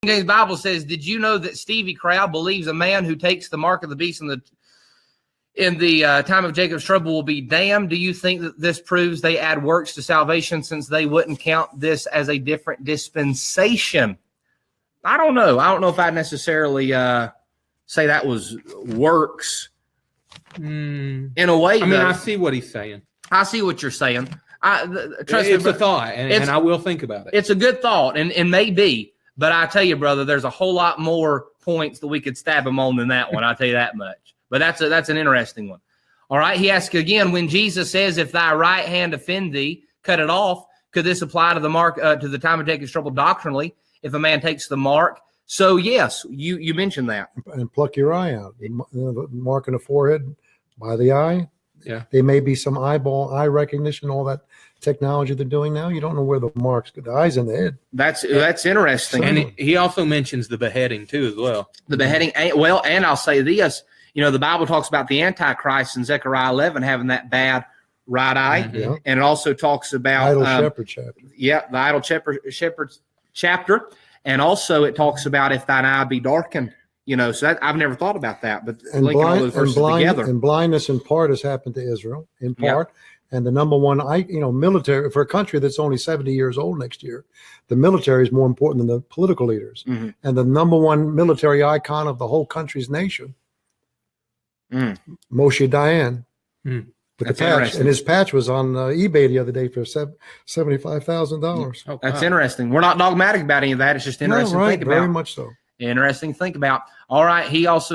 James Bible says, did you know that Stevie Crowd believes a man who takes the mark of the beast in the time of Jacob's trouble will be damned? Do you think that this proves they add works to salvation, since they wouldn't count this as a different dispensation? I don't know. I don't know if I'd necessarily say that was works in a way. I mean, I see what he's saying. I see what you're saying. It's a thought, and I will think about it. It's a good thought, and maybe. But I tell you, brother, there's a whole lot more points that we could stab him on than that one. I'll tell you that much. But that's an interesting one. All right. He asks again, when Jesus says, if thy right hand offend thee, cut it off. Could this apply to the mark, to the time of Jacob's trouble doctrinally, if a man takes the mark? So, yes, you mentioned that. And pluck your eye out. The mark in the forehead by the eye. Yeah. There may be some eye recognition, all that technology they're doing now. You don't know where the marks, the eyes in the head. That's interesting. And he also mentions the beheading too, as well. The beheading. Well, and I'll say this, the Bible talks about the Antichrist in Zechariah 11 having that bad right eye. Mm-hmm. And it also talks about idle shepherd chapter. Yeah, the idle shepherd chapter. And also it talks about if thine eye be darkened. So I've never thought about that, but linking all those verses together. And blindness in part has happened to Israel, in part. Yep. And the number one, military, for a country that's only 70 years old next year, the military is more important than the political leaders. Mm-hmm. And the number one military icon of the whole country's nation, Moshe Dayan, with the patch. And his patch was on eBay the other day for $75,000. Oh, that's interesting. We're not dogmatic about any of that. It's just interesting to think about. Very much so. Interesting to think about. All right. He also